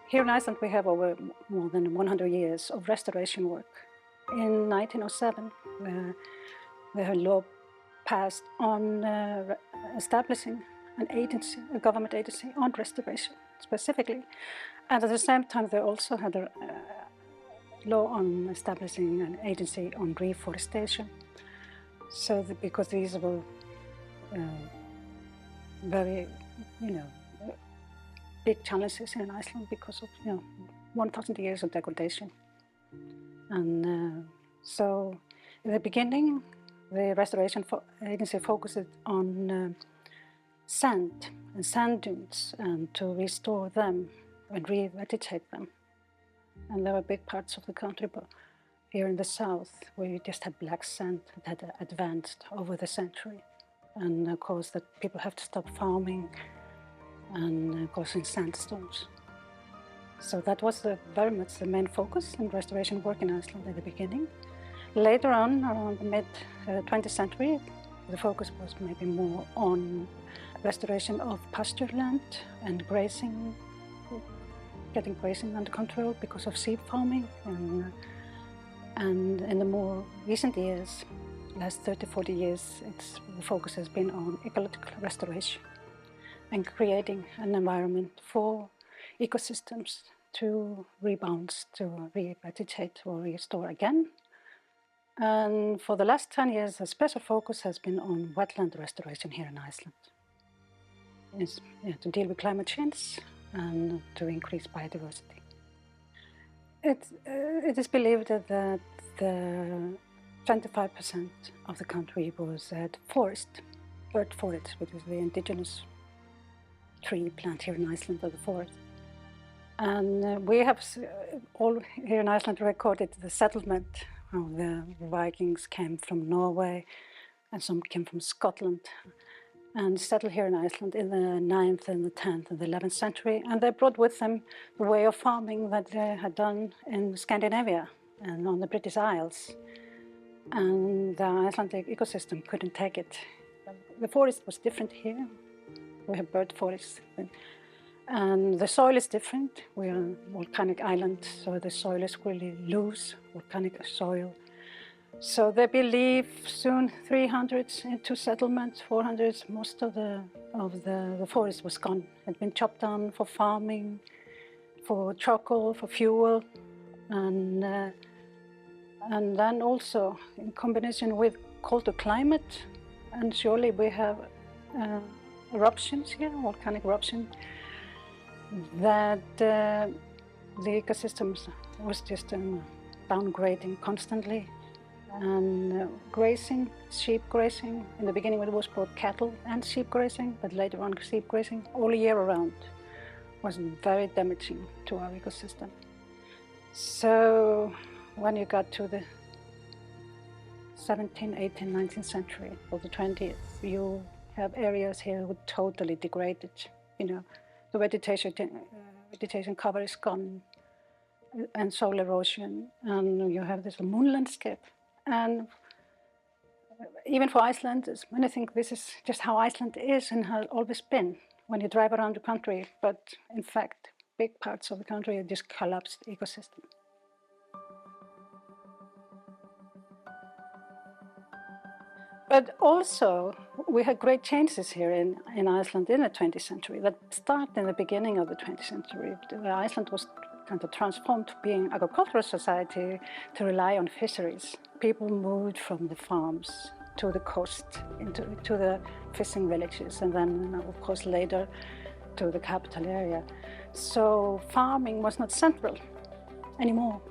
Here in Iceland we have over more than 100 years of restoration work. In 1907, the law passed on establishing an agency, a government agency on restoration specifically. And at the same time they also had a law on establishing an agency on reforestation. So because these were very, big challenges in Iceland because of 1,000 years of degradation. And so in the beginning, the restoration agency focused on sand and sand dunes and to restore them and revegetate them. And there were big parts of the country, but here in the south, where you just had black sand that had advanced over the century. And of course, that people have to stop farming and causing sandstorms. So that was very much the main focus in restoration work in Iceland at the beginning. Later on, around the mid-20th century, the focus was maybe more on restoration of pasture land and grazing, getting grazing under control because of sheep farming. And in the more recent years, last 30, 40 years, the focus has been on ecological restoration and creating an environment for ecosystems to rebound, to revegetate or restore again. And for the last 10 years, a special focus has been on wetland restoration here in Iceland. It's, to deal with climate change and to increase biodiversity. It is believed that 25% of the country was at bird forest, which is the indigenous tree plant here in Iceland of the forest. And we have all here in Iceland recorded the settlement. The Vikings came from Norway and some came from Scotland and settled here in Iceland in the 9th and the 10th and the 11th century. And they brought with them the way of farming that they had done in Scandinavia and on the British Isles. And the Icelandic ecosystem couldn't take it. The forest was different here. We have bird forests. And the soil is different. We are a volcanic island, so the soil is really loose, volcanic soil. So they believe soon 300s into settlements, 400s, most of the forest was gone. It had been chopped down for farming, for charcoal, for fuel, and then also in combination with colder climate, and surely we have eruptions here, volcanic eruption, that the ecosystems was just downgrading constantly. And grazing, sheep grazing, in the beginning it was both cattle and sheep grazing, but later on sheep grazing all year around was very damaging to our ecosystem. So when you got to the 17th, 18th, 19th century or the 20th, you have areas here that totally degraded. The vegetation cover is gone and soil erosion, and you have this moon landscape. And even for Icelanders, many think this is just how Iceland is and has always been when you drive around the country. But in fact, big parts of the country are just collapsed ecosystem. But also, we had great changes here in Iceland in the 20th century that started in the beginning of the 20th century. Iceland was kind of transformed to being an agricultural society to rely on fisheries. People moved from the farms to the coast, to the fishing villages, and then, of course, later to the capital area. So farming was not central anymore.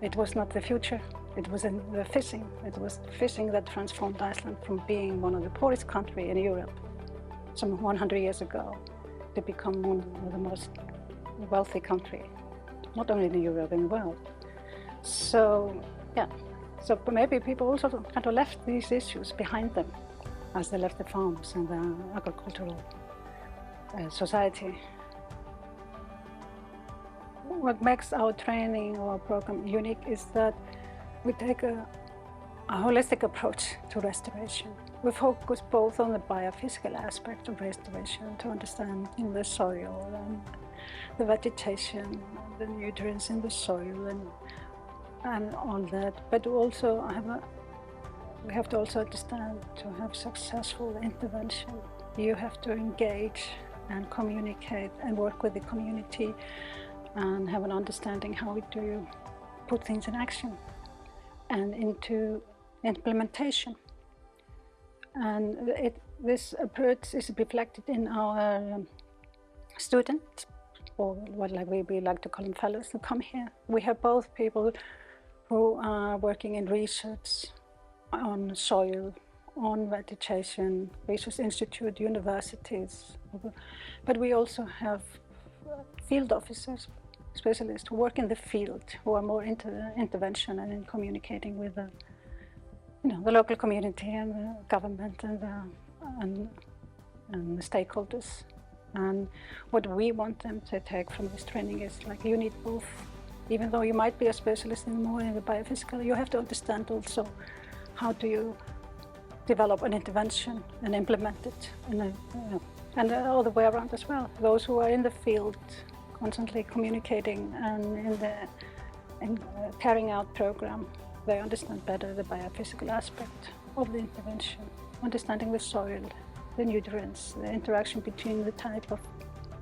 It was not the future. It was in the fishing. It was fishing that transformed Iceland from being one of the poorest countries in Europe some 100 years ago to become one of the most wealthy countries, not only in Europe, in the world. So, so maybe people also kind of left these issues behind them as they left the farms and the agricultural society. What makes our training or program unique is that we take a holistic approach to restoration. We focus both on the biophysical aspect of restoration to understand the soil the vegetation, the nutrients in the soil, and all that. But also we have to also understand, to have successful intervention, you have to engage and communicate and work with the community and have an understanding how do you put things in action and into implementation. And this approach is reflected in our students, or what we like to call them fellows, who come here. We have both people who are working in research on soil, on vegetation, research institute, universities, but we also have field officers, specialists who work in the field, who are more into the intervention and in communicating with the local community and the government and the stakeholders. And what we want them to take from this training is like, you need both. Even though you might be a specialist in more in the biophysical, you have to understand also how do you develop an intervention and implement it, and all the way around as well. Those who are in the field, constantly communicating and in carrying out program, they understand better the biophysical aspect of the intervention, understanding the soil, the nutrients, the interaction between the type of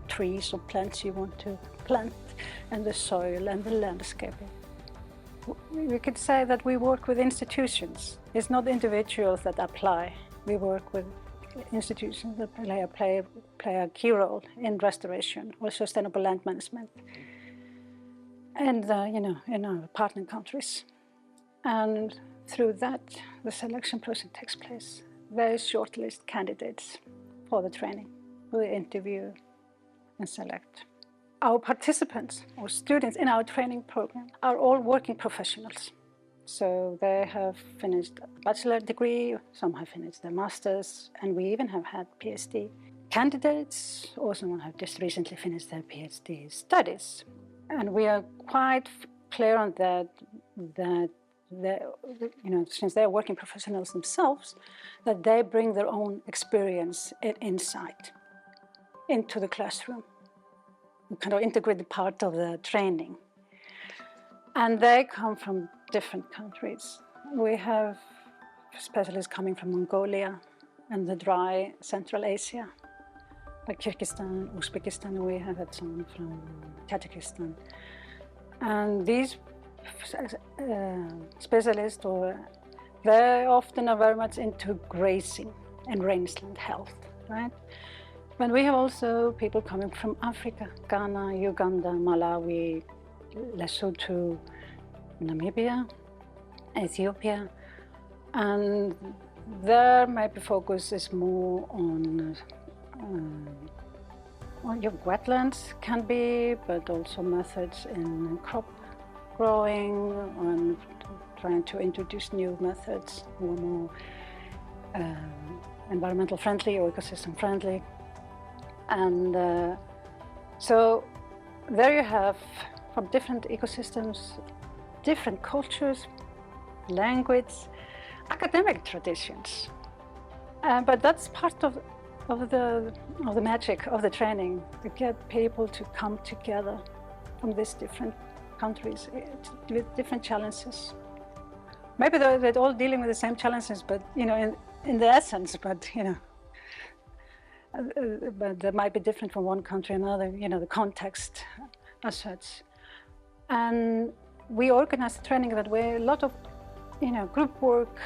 trees or plants you want to plant and the soil and the landscaping. We could say that we work with institutions. It's not individuals that apply. We work with institutions that play a key role in restoration or sustainable land management, and in our partner countries. And through that, the selection process takes place. They shortlist candidates for the training. We interview and select. Our participants or students in our training program are all working professionals. So they have finished a bachelor degree, some have finished their masters, and we even have had PhD candidates, or some have just recently finished their PhD studies. And we are quite clear on that since they're working professionals themselves, that they bring their own experience and insight into the classroom. We kind of integrate the part of the training. And they come from different countries. We have specialists coming from Mongolia and the dry Central Asia, like Kyrgyzstan, Uzbekistan. We have had some from Tajikistan. And these specialists, they often are very much into grazing and rangeland health, right? But we have also people coming from Africa, Ghana, Uganda, Malawi, Lesotho, Namibia, Ethiopia, and their maybe focus is more on your wetlands can be, but also methods in crop growing and trying to introduce new methods, more environmental friendly or ecosystem friendly. And so there you have, from different ecosystems, different cultures, language, academic traditions. But that's part of the magic of the training, to get people to come together from these different countries with different challenges. Maybe they're all dealing with the same challenges, but in the essence, but but they might be different from one country to another, the context as such. And we organize the training that way, a lot of, group work,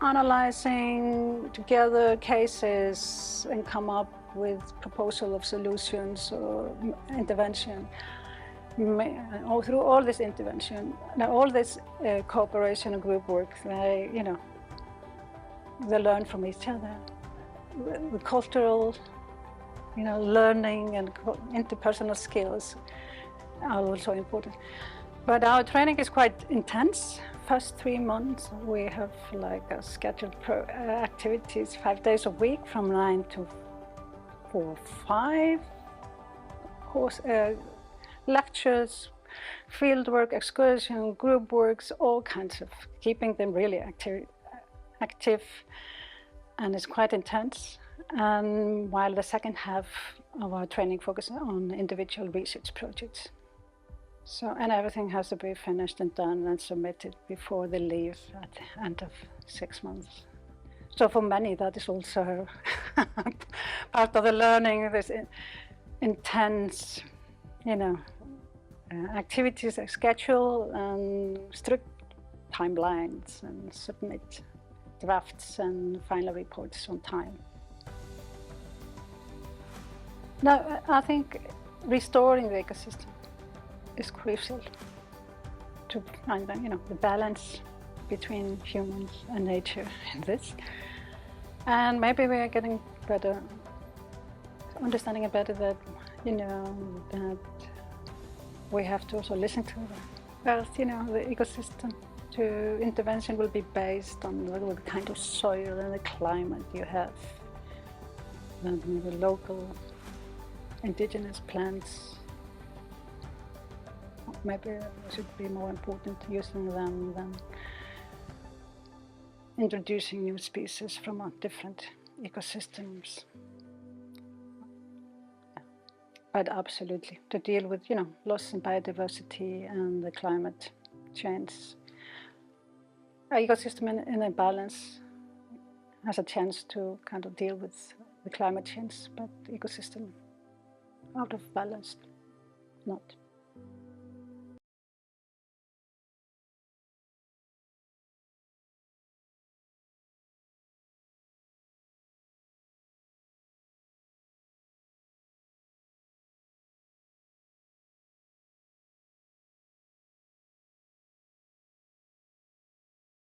analyzing together cases and come up with proposal of solutions or intervention. All through all this intervention, all this cooperation and group work, they learn from each other. The cultural, learning and interpersonal skills are also important. But our training is quite intense. First 3 months, we have like a scheduled activities 5 days a week from 9 to 4 or 5. Course, lectures, field work, excursion, group works, all kinds of keeping them really active, and it's quite intense. And while the second half of our training focuses on individual research projects. So, and everything has to be finished and done and submitted before they leave at the end of 6 months. So for many, that is also part of the learning, this intense, activities, schedule, and strict timelines, and submit drafts and final reports on time. Now, I think restoring the ecosystem is crucial to find the balance between humans and nature in this. And maybe we are getting better, understanding it better that, that we have to also listen to the earth, the ecosystem. To intervention will be based on the kind of soil and the climate you have, and the local indigenous plants. Maybe it should be more important using them than introducing new species from different ecosystems. But absolutely, to deal with loss in biodiversity and the climate change. Our ecosystem in a balance has a chance to kind of deal with the climate change, but the ecosystem out of balance, not.